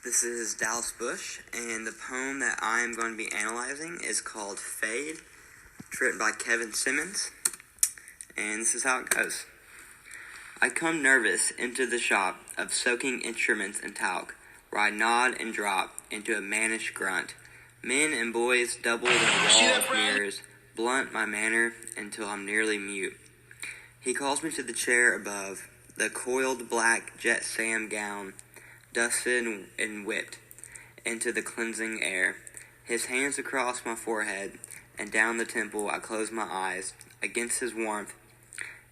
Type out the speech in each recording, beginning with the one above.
This is Dallas Bush, and the poem that I am going to be analyzing is called Fade. It's written by Kevin Simmons, and this is how it goes. I come nervous into the shop of soaking instruments and talc, where I nod and drop into a mannish grunt. Men and boys doubled in a wall of mirrors, blunt my manner until I'm nearly mute. He calls me to the chair above, the coiled black jet sam gown, dusted and whipped into the cleansing air. His hands across my forehead, and down the temple I close my eyes. Against his warmth,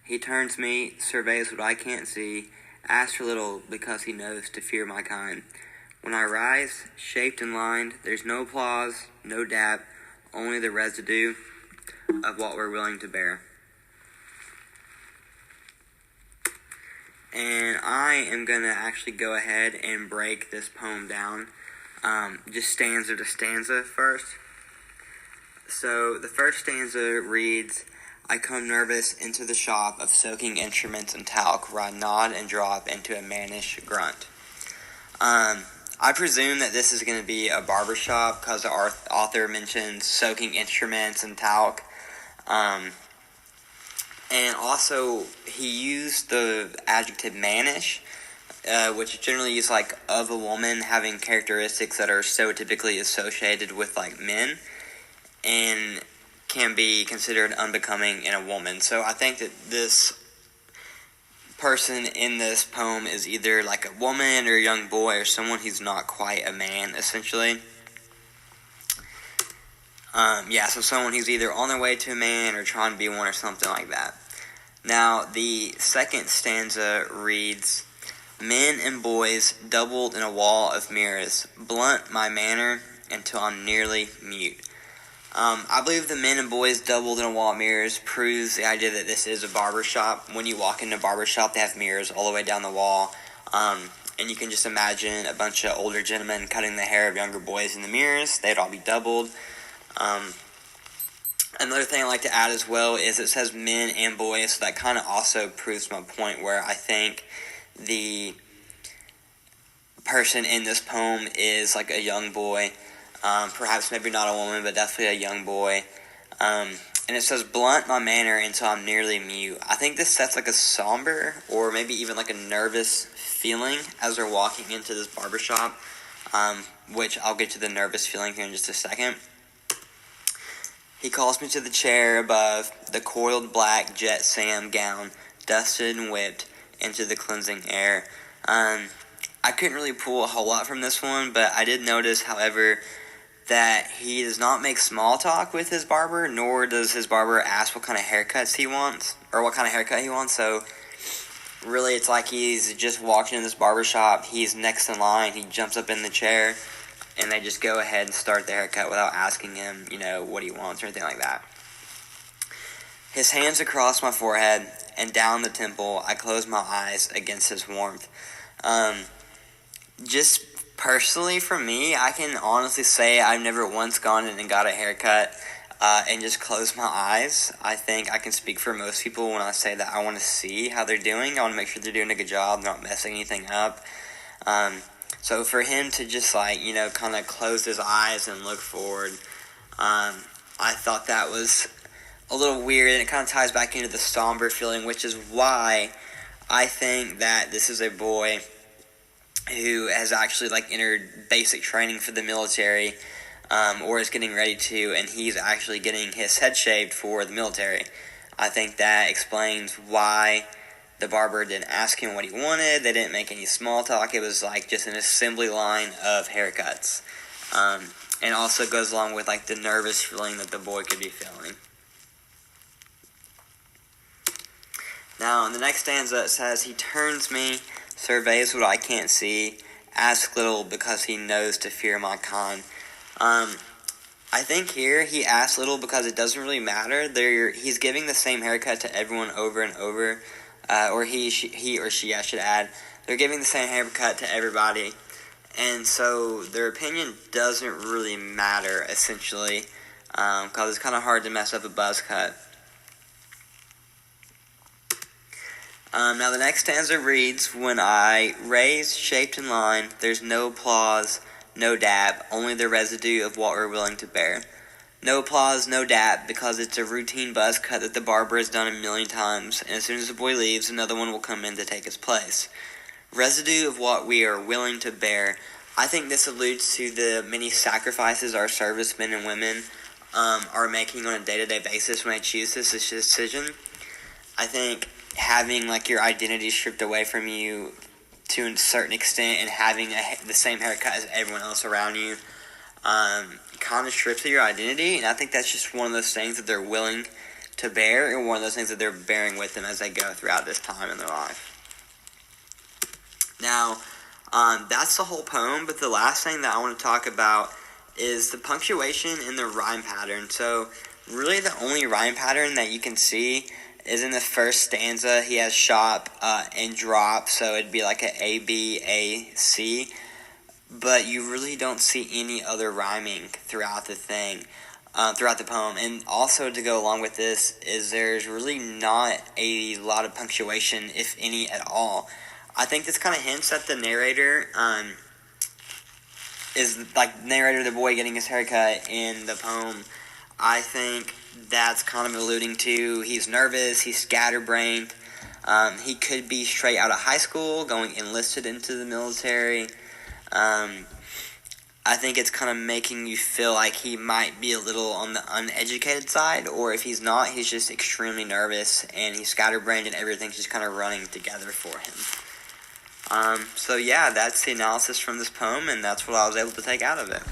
he turns me, surveys what I can't see, asks for little because he knows to fear my kind. When I rise, shaped and lined, there's no applause, no dap, only the residue of what we're willing to bear. And I am going to actually go ahead and break this poem down, just stanza to stanza first. So the first stanza reads, I come nervous into the shop of soaking instruments and talc, where I nod and drop into a mannish grunt. I presume that this is going to be a barber shop because the author mentions soaking instruments and talc. And also, he used the adjective mannish, which is generally used like of a woman having characteristics that are so typically associated with like men, and can be considered unbecoming in a woman. So I think that this person in this poem is either like a woman or a young boy or someone who's not quite a man, essentially. So someone who's either on their way to a man or trying to be one or something like that. Now, the second stanza reads, men and boys doubled in a wall of mirrors, blunt my manner until I'm nearly mute. I believe the men and boys doubled in a wall of mirrors proves the idea that this is a barber shop. When you walk into a barber shop, they have mirrors all the way down the wall, and you can just imagine a bunch of older gentlemen cutting the hair of younger boys in the mirrors. They'd all be doubled. Another thing I like to add as well is it says men and boys, so that kind of also proves my point where I think the person in this poem is like a young boy, perhaps maybe not a woman, but definitely a young boy. And it says, blunt my manner until I'm nearly mute. I think this sets like a somber or maybe even like a nervous feeling as they're walking into this barbershop, which I'll get to the nervous feeling here in just a second. He calls me to the chair above, the coiled black jet sam gown, dusted and whipped into the cleansing air. I couldn't really pull a whole lot from this one, but I did notice, however, that he does not make small talk with his barber, nor does his barber ask what kind of haircuts he wants, or what kind of haircut he wants. So really it's like he's just walking in this barbershop, he's next in line, he jumps up in the chair, and they just go ahead and start the haircut without asking him, what he wants or anything like that. His hands across my forehead and down the temple, I close my eyes against his warmth. Just personally for me, I can honestly say I've never once gone in and got a haircut and just closed my eyes. I think I can speak for most people when I say that I want to see how they're doing. I want to make sure they're doing a good job, not messing anything up. So for him to just kind of close his eyes and look forward, I thought that was a little weird, and it kind of ties back into the somber feeling, which is why I think that this is a boy who has actually entered basic training for the military, or is getting ready to, and he's actually getting his head shaved for the military. I think that explains why the barber didn't ask him what he wanted. They didn't make any small talk. It was just an assembly line of haircuts. And also goes along with the nervous feeling that the boy could be feeling. Now, in the next stanza, it says, he turns me, surveys what I can't see, asks little because he knows to fear my kind. I think here he asks little because it doesn't really matter. He's giving the same haircut to everyone over and over. Or he or she, I should add. They're giving the same haircut to everybody. And so their opinion doesn't really matter, essentially, because it's kind of hard to mess up a buzz cut. Now the next stanza reads, when I raise, shaped in line, there's no applause, no dab, only the residue of what we're willing to bear. No applause, no dab, because it's a routine buzz cut that the barber has done a million times, and as soon as the boy leaves, another one will come in to take his place. Residue of what we are willing to bear. I think this alludes to the many sacrifices our servicemen and women are making on a day-to-day basis when they choose this decision. I think having like your identity stripped away from you to a certain extent and having the same haircut as everyone else around you kind of strips of your identity, and I think that's just one of those things that they're willing to bear, and one of those things that they're bearing with them as they go throughout this time in their life. Now, that's the whole poem, but the last thing that I want to talk about is the punctuation and the rhyme pattern. So, really the only rhyme pattern that you can see is in the first stanza. He has shop and drop, so it'd be like an A, B, A, C. But you really don't see any other rhyming throughout the thing, throughout the poem. And also to go along with this is there's really not a lot of punctuation, if any at all. I think this kind of hints at the narrator is like narrator, the boy getting his haircut in the poem. I think that's kind of alluding to he's nervous, he's scatterbrained. He could be straight out of high school, going enlisted into the military. I think it's kind of making you feel like he might be a little on the uneducated side, or if he's not, he's just extremely nervous and he's scatterbrained and everything's just kind of running together for him. So yeah, that's the analysis from this poem, and that's what I was able to take out of it.